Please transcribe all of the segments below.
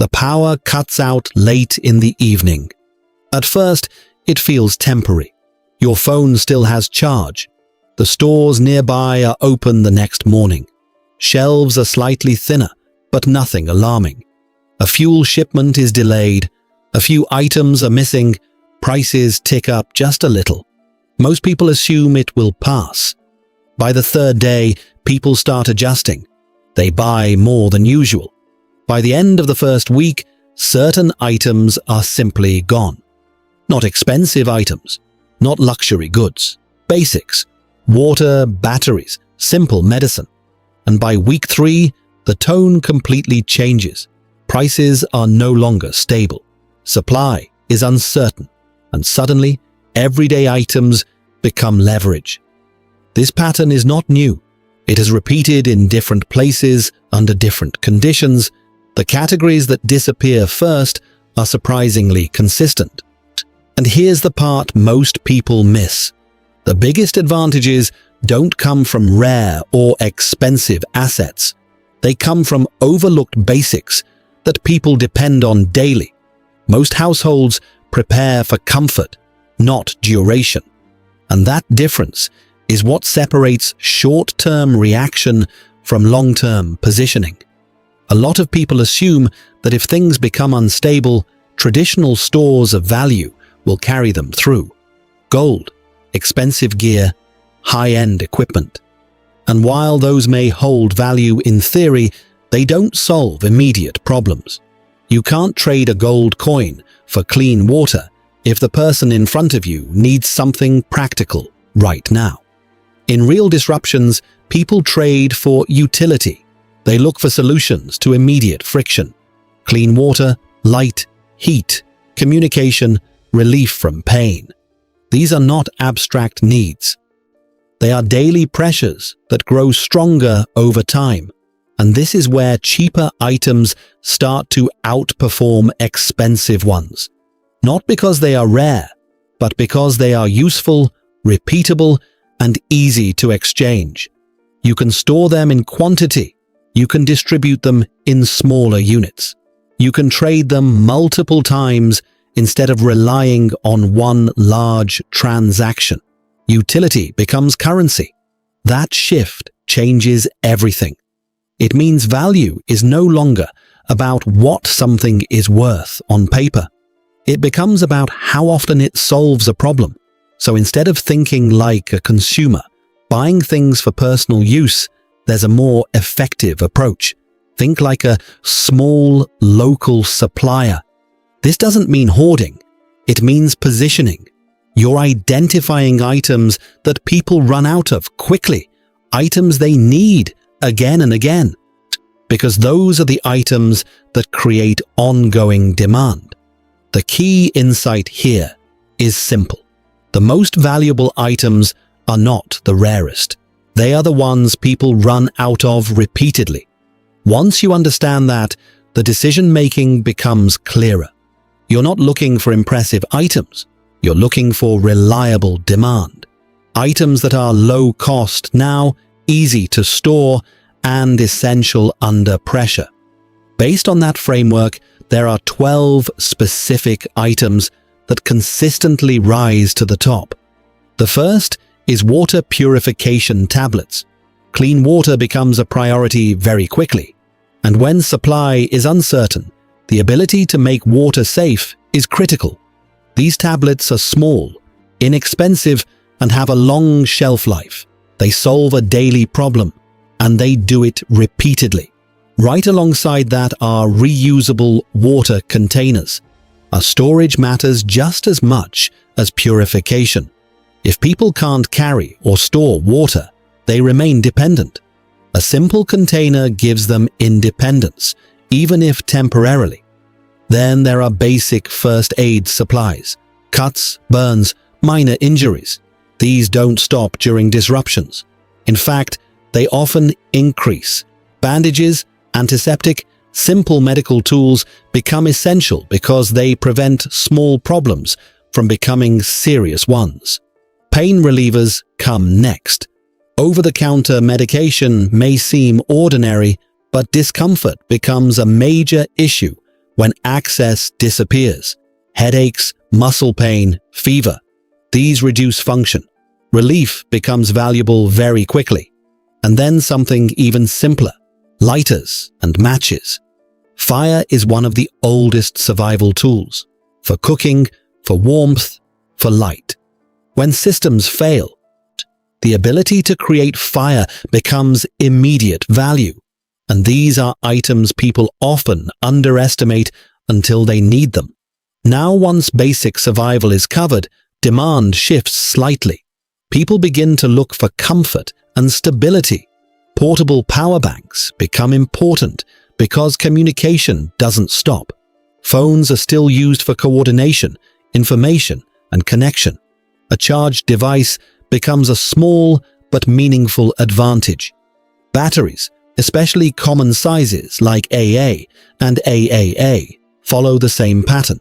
The power cuts out late in the evening. At first, it feels temporary. Your phone still has charge. The stores nearby are open the next morning. Shelves are slightly thinner, but nothing alarming. A fuel shipment is delayed. A few items are missing. Prices tick up just a little. Most people assume it will pass. By the third day, people start adjusting. They buy more than usual. By the end of the first week, certain items are simply gone. Not expensive items, not luxury goods, basics, water, batteries, simple medicine. And by week 3, the tone completely changes. Prices are no longer stable. Supply is uncertain, and suddenly, everyday items become leverage. This pattern is not new. It is repeated in different places under different conditions. The categories that disappear first are surprisingly consistent. And here's the part most people miss. The biggest advantages don't come from rare or expensive assets. They come from overlooked basics that people depend on daily. Most households prepare for comfort, not duration. And that difference is what separates short-term reaction from long-term positioning. A lot of people assume that if things become unstable, traditional stores of value will carry them through. Gold, expensive gear, high-end equipment. And while those may hold value in theory, they don't solve immediate problems. You can't trade a gold coin for clean water if the person in front of you needs something practical right now. In real disruptions, people trade for utility. They look for solutions to immediate friction. Clean water, light, heat, communication, relief from pain. These are not abstract needs. They are daily pressures that grow stronger over time. And this is where cheaper items start to outperform expensive ones. Not because they are rare, but because they are useful, repeatable, and easy to exchange. You can store them in quantity. You can distribute them in smaller units. You can trade them multiple times instead of relying on one large transaction. Utility becomes currency. That shift changes everything. It means value is no longer about what something is worth on paper. It becomes about how often it solves a problem. So instead of thinking like a consumer, buying things for personal use, there's a more effective approach. Think like a small local supplier. This doesn't mean hoarding. It means positioning. You're identifying items that people run out of quickly, items they need again and again, because those are the items that create ongoing demand. The key insight here is simple. The most valuable items are not the rarest. They are the ones people run out of repeatedly. Once you understand that, the decision-making becomes clearer. You're not looking for impressive items. You're looking for reliable demand. Items that are low cost now, easy to store, and essential under pressure. Based on that framework, there are 12 specific items that consistently rise to the top. The first is water purification tablets. Clean water becomes a priority very quickly. And when supply is uncertain, the ability to make water safe is critical. These tablets are small, inexpensive, and have a long shelf life. They solve a daily problem, and they do it repeatedly. Right alongside that are reusable water containers. A storage matters just as much as purification. If people can't carry or store water, they remain dependent. A simple container gives them independence, even if temporarily. Then there are basic first aid supplies, cuts, burns, minor injuries. These don't stop during disruptions. In fact, they often increase. Bandages, antiseptic, simple medical tools become essential because they prevent small problems from becoming serious ones. Pain relievers come next. Over-the-counter medication may seem ordinary, but discomfort becomes a major issue when access disappears. Headaches, muscle pain, fever. These reduce function. Relief becomes valuable very quickly. And then something even simpler: lighters and matches. Fire is one of the oldest survival tools, for cooking, for warmth, for light. When systems fail, the ability to create fire becomes immediate value. And these are items people often underestimate until they need them. Now, once basic survival is covered, demand shifts slightly. People begin to look for comfort and stability. Portable power banks become important because communication doesn't stop. Phones are still used for coordination, information, and connection. A charged device becomes a small but meaningful advantage. Batteries, especially common sizes like AA and AAA, follow the same pattern.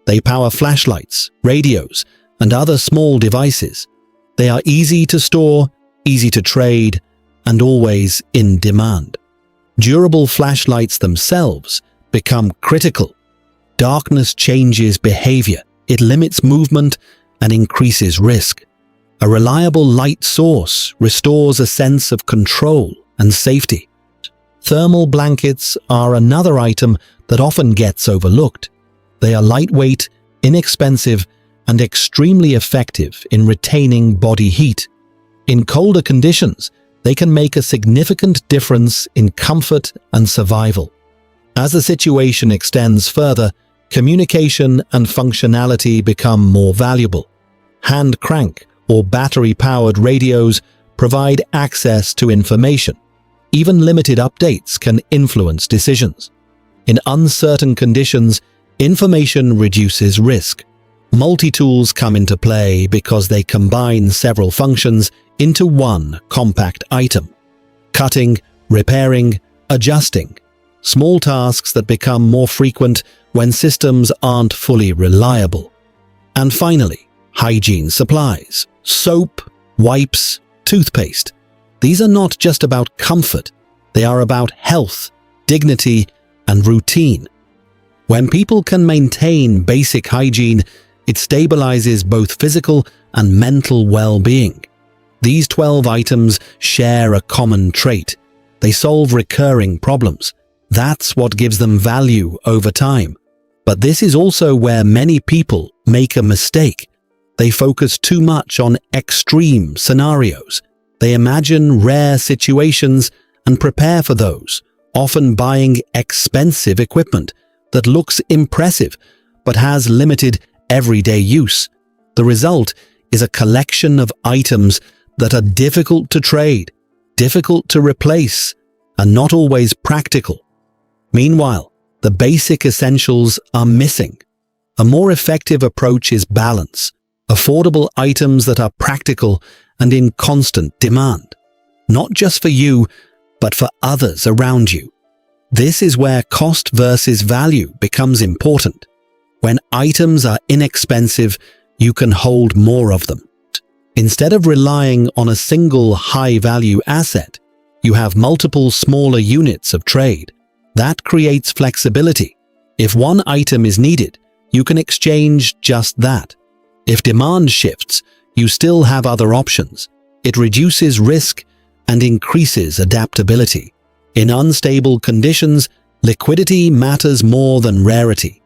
They power flashlights, radios, and other small devices. They are easy to store, easy to trade, and always in demand. Durable flashlights themselves become critical. Darkness changes behavior, it limits movement and increases risk. A reliable light source restores a sense of control and safety. Thermal blankets are another item that often gets overlooked. They are lightweight, inexpensive, and extremely effective in retaining body heat. In colder conditions, they can make a significant difference in comfort and survival. As the situation extends further, communication and functionality become more valuable. Hand crank or battery-powered radios provide access to information. Even limited updates can influence decisions. In uncertain conditions, information reduces risk. Multi-tools come into play because they combine several functions into one compact item. Cutting, repairing, adjusting. Small tasks that become more frequent when systems aren't fully reliable. And finally, hygiene supplies. Soap, wipes, toothpaste. These are not just about comfort. They are about health, dignity, and routine. When people can maintain basic hygiene, it stabilizes both physical and mental well-being. These 12 items share a common trait. They solve recurring problems. That's what gives them value over time. But this is also where many people make a mistake. They focus too much on extreme scenarios. They imagine rare situations and prepare for those, often buying expensive equipment that looks impressive but has limited everyday use. The result is a collection of items that are difficult to trade, difficult to replace, and not always practical. Meanwhile, the basic essentials are missing. A more effective approach is balance, affordable items that are practical and in constant demand, not just for you, but for others around you. This is where cost versus value becomes important. When items are inexpensive, you can hold more of them. Instead of relying on a single high-value asset, you have multiple smaller units of trade. That creates flexibility. If one item is needed, you can exchange just that. If demand shifts, you still have other options. It reduces risk and increases adaptability. In unstable conditions, liquidity matters more than rarity.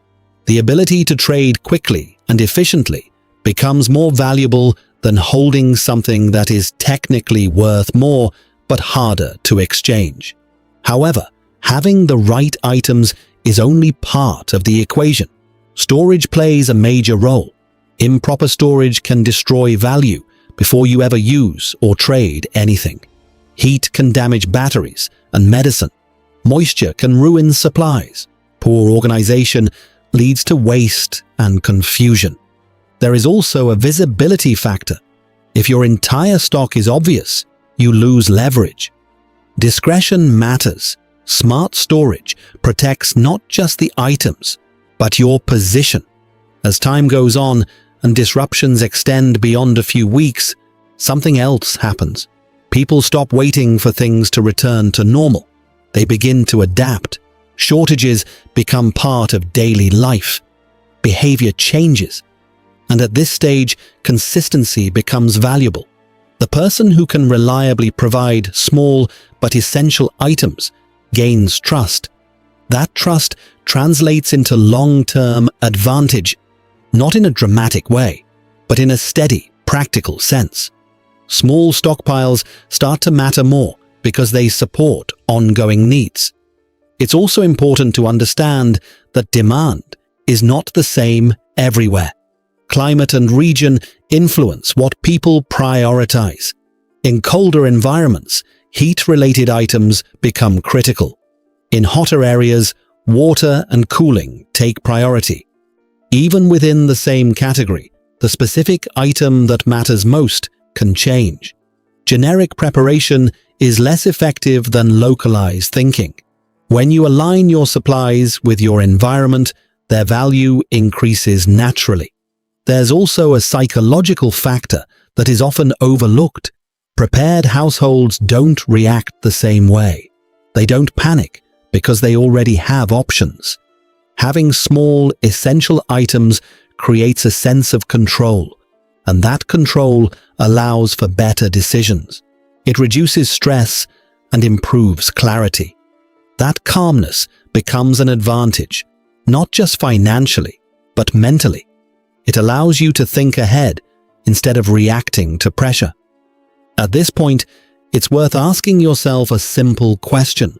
The ability to trade quickly and efficiently becomes more valuable than holding something that is technically worth more but harder to exchange. However, having the right items is only part of the equation. Storage plays a major role. Improper storage can destroy value before you ever use or trade anything. Heat can damage batteries and medicine. Moisture can ruin supplies. Poor organization leads to waste and confusion. There is also a visibility factor. If your entire stock is obvious, you lose leverage. Discretion matters. Smart storage protects not just the items, but your position. As time goes on and disruptions extend beyond a few weeks, something else happens. People stop waiting for things to return to normal. They begin to adapt. Shortages become part of daily life. Behavior changes. And at this stage, consistency becomes valuable. The person who can reliably provide small but essential items gains trust. That trust translates into long-term advantage, not in a dramatic way, but in a steady, practical sense. Small stockpiles start to matter more because they support ongoing needs. It's also important to understand that demand is not the same everywhere. Climate and region influence what people prioritize. In colder environments, heat-related items become critical. In hotter areas, water and cooling take priority. Even within the same category, the specific item that matters most can change. Generic preparation is less effective than localized thinking. When you align your supplies with your environment, their value increases naturally. There's also a psychological factor that is often overlooked. Prepared households don't react the same way. They don't panic because they already have options. Having small, essential items creates a sense of control, and that control allows for better decisions. It reduces stress and improves clarity. That calmness becomes an advantage, not just financially, but mentally. It allows you to think ahead instead of reacting to pressure. At this point, it's worth asking yourself a simple question.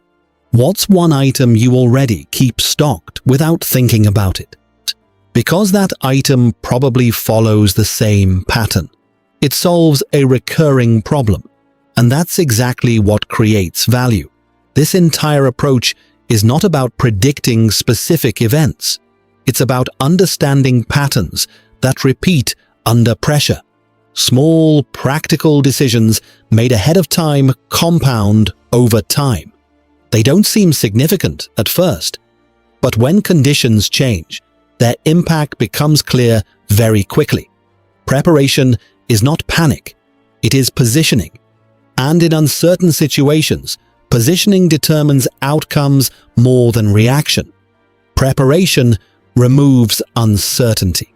What's one item you already keep stocked without thinking about it? Because that item probably follows the same pattern. It solves a recurring problem, and that's exactly what creates value. This entire approach is not about predicting specific events. It's about understanding patterns that repeat under pressure. Small, practical decisions made ahead of time compound over time. They don't seem significant at first, but when conditions change, their impact becomes clear very quickly. Preparation is not panic, it is positioning. And in uncertain situations, positioning determines outcomes more than reaction. Preparation removes uncertainty.